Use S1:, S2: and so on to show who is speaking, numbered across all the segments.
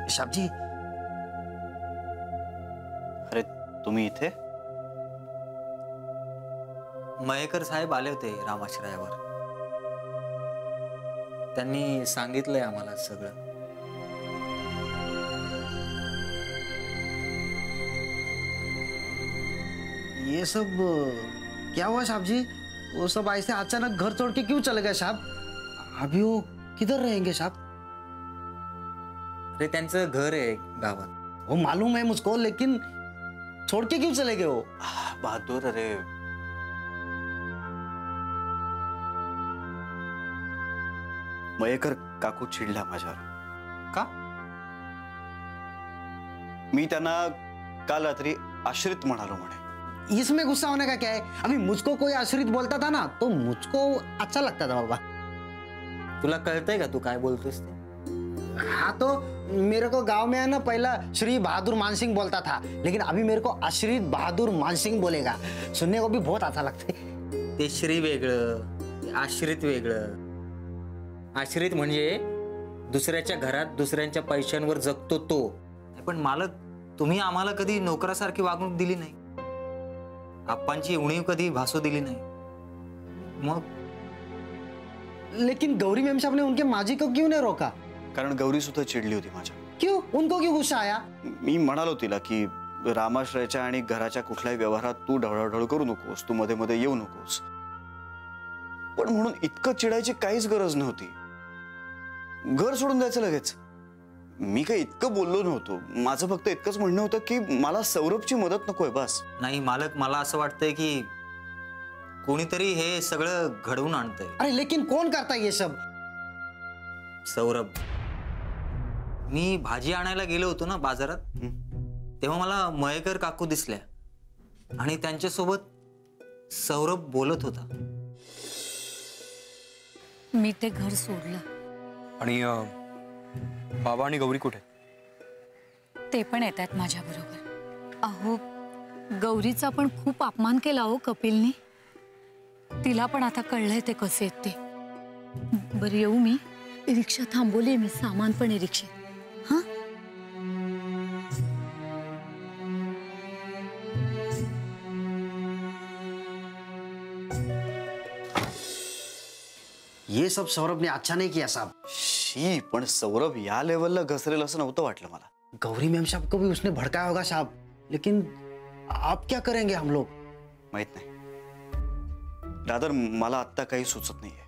S1: साबजी,
S2: अरे तुम्ही इथे?
S3: मयेकर साहेब आले होते रामाश्रयावर. त्यांनी सांगितलंय आम्हाला सगळं.
S1: ये सब क्या हुआ साहब जी? वो सब ऐसे अचानक घर छोड़ के क्यों चले गए साहब? अभी वो किधर रहेंगे साहब?
S3: अरे त्यांचं घर आहे गावात.
S1: वो मालूम है मुझको, लेकिन छोड़ के क्यों चले गए वो?
S2: बहादूर, अरे मयेकर काकू चिडला माझ्यावर.
S3: का?
S2: मी त्यांना काल रात्री आश्रित म्हणालो म्हणे.
S1: इसमें गुस्सा होने का क्या है? अभी मुझको कोई आश्रित बोलता था ना तो मुझको अच्छा लगता था बाबा.
S3: तुला कळतंय का तू काय बोलतोस ते?
S1: हाँ तो मेरे को गांव में है ना पहला श्री बहादुर मानसिंह बोलता था, लेकिन अभी मेरे को आश्रित बहादुर मानसिंह बोलेगा. सुनने को भी बहुत अच्छा लगता है.
S3: ते श्री वेगळं, आश्रित वेगळं. आश्रित म्हणजे दुसऱ्याच्या घरात दुसऱ्यांच्या पैशांवर जगतो तो. पण मालक, तुम्ही आम्हाला कधी नोकरासारखी वागणूक दिली नाही. आप्पांची उणीव कधी भासू दिली नाही. मग
S1: लेकिन गौरी मैम साहब ने उनके माजी को क्यों नहीं रोका?
S2: कारण गौरी सुद्धा चिडली होती माझ्या.
S1: क्यों? उनको क्यों गुस्सा आया?
S2: मी म्हणालो तिला की रामाश्रयाच्या आणि घराच्या कुठल्याही व्यवहारात तू ढवळाढवळ करू नकोस, तू मध्ये मध्ये येऊ नकोस. पण म्हणून इतकं चिडायची काहीच गरज नव्हती. घर सोडून जायचं लगेच. मी काही इतकं बोललो नव्हतो. माझं फक्त इतकंच म्हणणं होतं की मला सौरभची मदत नकोय बस.
S3: नाही मालक, मला असं वाटतंय की कोणीतरी हे सगळं घडवून आणतंय.
S1: अरे लेकिन कौन करता ये सब?
S3: सौरभ. मी भाजी आणायला गेलो होतो ना बाजारात, तेव्हा मला मयेकर काकू दिसल्या आणि त्यांच्यासोबत सौरभ बोलत होता.
S4: मी ते घर सोडलं.
S5: आणि बाबा आणि गौरी कुठे?
S4: ते पण येतात माझ्या बरोबर. अहो, गौरीचा पण खूप अपमान केला हो कपिलने. तिला पण आता कळलंय ते कसे आहेत ते. बरं येऊ मी? रिक्षा थांबवली मी, सामान पण आहे रिक्षेत. हा,
S1: ये सब सौरभ ने अच्छा नहीं किया साहब.
S2: शी, पण सौरभ या लेवलला घसरेल असं नव्हतं वाटलं मला.
S1: गौरी मैम साहब को भी उसने भड़काया होगा साहब. लेकिन आप क्या करेंगे हम लोग?
S2: माहित नाही. रादर मला आत्ता काही सुचत नाहीये.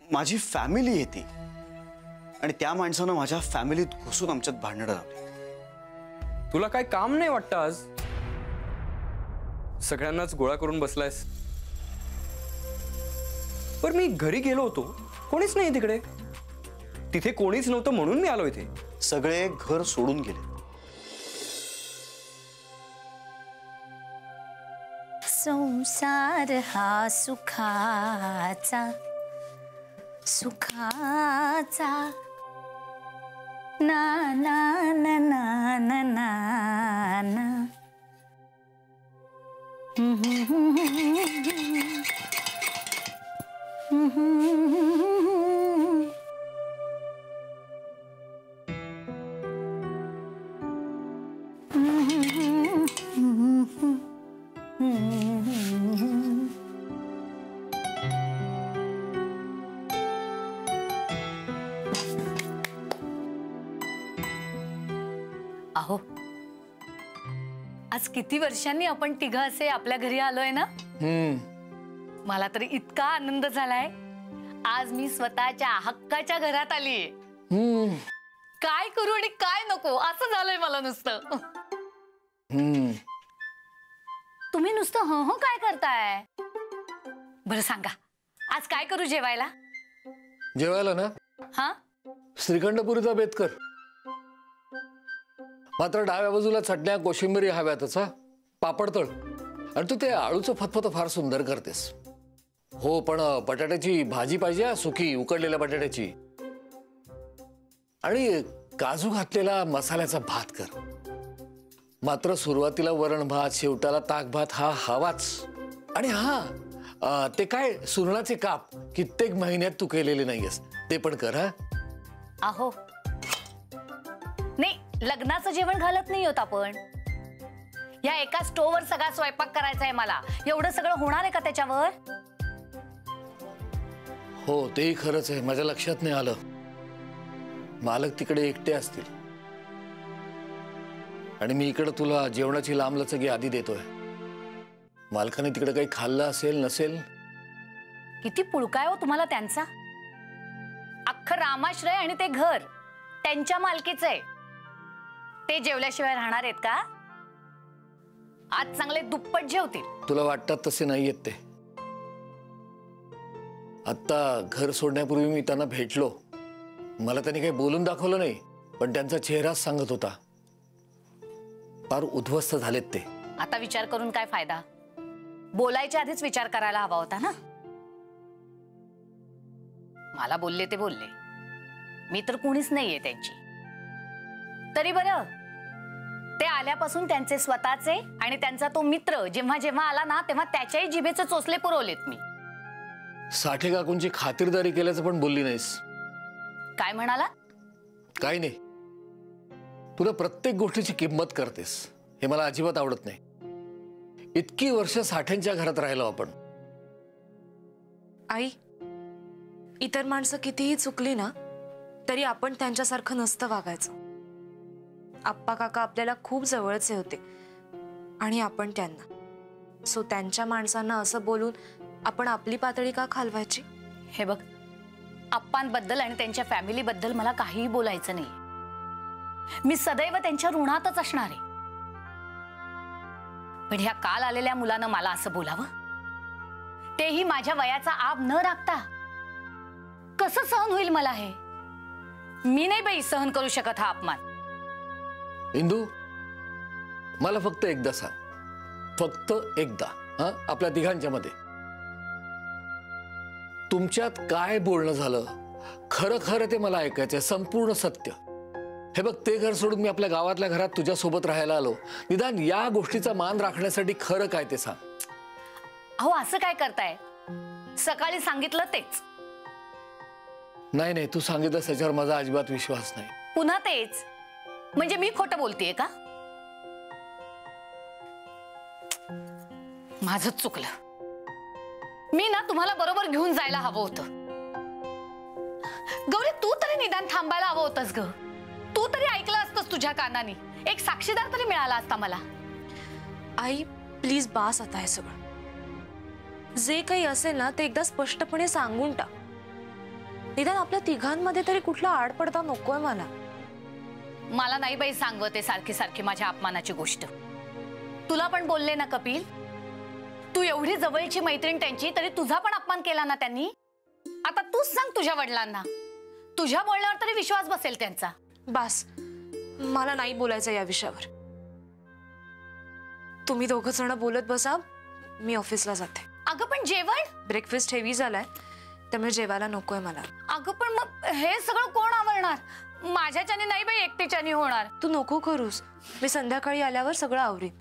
S2: माझी फॅमिली आहे ती, आणि त्या माणसानं माझ्या फॅमिलीत घुसून आमच्यात भांडणं लावली.
S5: तुला काय काम नाही वाटतं आज? सगळ्यांनाच गोळा करून बसलायस. पण मी घरी गेलो होतो, कोणीच नाही तिकडे. तिथे कोणीच नव्हतं म्हणून मी आलो इथे.
S2: सगळे घर सोडून गेले.
S4: संसार हा सुखाचा सुखाचा ना ना ना ना ना ना ना. अहो, आज किती वर्षांनी आपण तिघं असे आपल्या घरी आलोय ना. मला तरी इतका आनंद झालाय. आज मी स्वतःच्या हक्काच्या घरात आलीये. काय करू आणि काय नको असं झालंय मला नुसतं. तुम्ही नुसतं हो हो काय करताय? बरं सांगा, आज काय करू जेवायला?
S6: जेवायला ना,
S4: हा,
S6: श्रीखंडपुरीचा बेत कर. मात्र डाव्या बाजूला चटण्या कोशिंबीरी हव्यातच. हा, पापड तळ. आणि तू ते आळूचं फतफत फार सुंदर करतेस. हो, पण बटाट्याची भाजी पाहिजे, सुकी उकडलेल्या बटाट्याची. आणि काजू घातलेला मसाल्याचा भात कर. मात्र सुरुवातीला वरण भात, शेवटाला ताक भात हा हवाच. आणि हा, ते काय सुरणाचे काप कित्येक महिन्यात तू केलेले नाहीयेस ते पण कर. हा,
S4: अहो
S7: नाही, लग्नाचं जेवण घालत नाही होत आपण. या एका स्टोव्हवर सगळा स्वयंपाक करायचा आहे मला. एवढं सगळं होणार आहे का त्याच्यावर?
S6: हो तेही खरंच आहे, माझ्या लक्षात नाही आलं. मालक तिकडे एकटे असतील आणि मी इकडे तुला जेवणाची लांबलचक आधी देतोय. मालकाने तिकडे काही खाल्लं असेल नसेल.
S7: किती पुळकाय हो तुम्हाला त्यांचा. अख्खं रामाश्रय आणि ते घर त्यांच्या मालकीचं आहे. ते जेवल्याशिवाय राहणार आहेत का? आज चांगले दुप्पट जेवतील.
S6: तुला वाटतात तसे नाहीयेत ते. आता घर सोडण्यापूर्वी मी त्यांना भेटलो. मला त्यांनी काही बोलून दाखवलं नाही, पण त्यांचा चेहराच सांगत होता. फार उद्ध्वस्त झालेत ते.
S7: आता विचार करून काय फायदा? बोलायच्या आधीच विचार करायला हवा होता ना. मला बोलले ते बोलले, मी तर कुणीच नाहीये त्यांची. तरी बरं, ते आल्यापासून त्यांचे स्वतःचे आणि त्यांचा तो मित्र जेव्हा जेव्हा आला ना, तेव्हा त्याच्याही जिभेचे चोचले पुरवलेत मी.
S6: साठे काकूंची खातिरदारी केल्याचं पण बोलली नाहीस.
S7: काय म्हणाला?
S6: काही नाही. तुला प्रत्येक गोष्टीची किंमत करतेस, हे मला अजिबात आवडत नाही. इतकी वर्ष साठ्यांच्या घरात राहिलो आपण.
S8: आई, इतर माणसं कितीही चुकली ना तरी आपण त्यांच्यासारखं नसतं वागायचं. आप्पा काका आपल्याला खूप जवळचे होते आणि आपण त्यांना. सो त्यांच्या माणसांना असं बोलून आपण आपली पातळी का खालवायची?
S7: हे बघ, आप्पांबद्दल आणि त्यांच्या फॅमिलीबद्दल मला काहीही बोलायचं नाही. मी सदैव त्यांच्या ऋणातच असणार आहे. पण ह्या काल आलेल्या मुलानं मला असं बोलावं, तेही माझ्या वयाचा आब न राखता. कसं सहन होईल मला हे? मी नाही बाई सहन करू शकत हा अपमान.
S6: इंदू, मला फक्त एकदा सांग, फक्त एकदा, हा, आपल्या तिघांच्या मध्ये तुमच्यात काय बोलणं झालं, खरं खरं ते मला ऐकायचंय, संपूर्ण सत्य. हे बघ, ते घर सोडून मी आपल्या गावातल्या घरात तुझ्या सोबत राहायला आलो. निदान या गोष्टीचा मान राखण्यासाठी खरं काय ते सांग.
S7: अहो, असं काय करताय? सकाळी सांगितलं तेच.
S6: नाही नाही, तू सांगितलं त्याच्यावर माझा अजिबात विश्वास नाही.
S7: पुन्हा तेच म्हणजे मी खोटं बोलतेय का? माझं चुकलं. मी ना तुम्हाला बरोबर घेऊन जायला हवं होतं. गौरी, तू तरी निदान थांबायला हवं होतंस ग. तू तरी ऐकलं असतंस तुझ्या कानाने. एक साक्षीदार तरी मिळाला असता मला.
S8: आई प्लीज, बास आता हे सगळं. जे काही असेल ना ते एकदा स्पष्टपणे सांगून टाक. निदान आपल्या तिघांमध्ये तरी कुठला आड पडता नकोय मला.
S7: मला नाही बाई सांगवते सारखी सारखी माझ्या अपमानाची गोष्ट. तुला पण बोलले ना कपिल, तू एवढी जवळची मैत्रीण त्यांची, तरी तुझा पण अपमान केला ना त्यांनी. आता तूच सांग तुझ्या वडिलांना. तुझ्या बोलण्यावर तरी विश्वास बसेल त्यांचा.
S8: बास, मला नाही बोलायचं या विषयावर. तुम्ही दोघं जण बोलत बसा, मी ऑफिसला जाते.
S7: अगं पण जेवण?
S8: ब्रेकफास्ट हेवी झालाय, त्यामुळे जेवायला नकोय मला.
S7: अगं पण मग हे सगळं कोण आवरणार? माझ्याच्याने नाही बाई, एकटीच्याने होणार.
S8: तू नको करूस, मी संध्याकाळी आल्यावर सगळं आवरीन.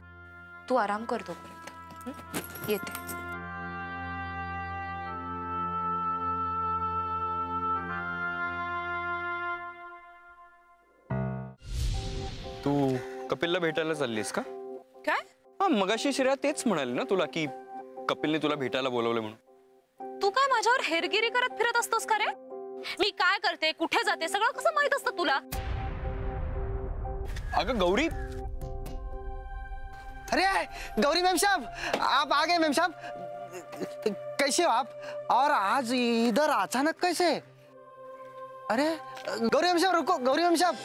S8: तू आराम करतो पर्यंत. येते.
S5: तू कपिलला भेटायला चाललीस का?
S8: काय?
S5: हा, मगाशी श्रेया तेच म्हणाली ना तुला की कपिलने तुला भेटायला बोलवलं म्हणून.
S8: तू काय माझ्यावर हेरगिरी करत फिरत असतोस का रे? मी काय करते, कुठे जाते, सगळं कसं माहित असतं तुला?
S5: अगं गौरी.
S1: अरे गौरी मैम साहब, आप आ गए मैम साहब. कैसे हो आप? और आज इधर अचानक कैसे? अरे गौरी मैम साहब रुको, गौरी मैम साहब.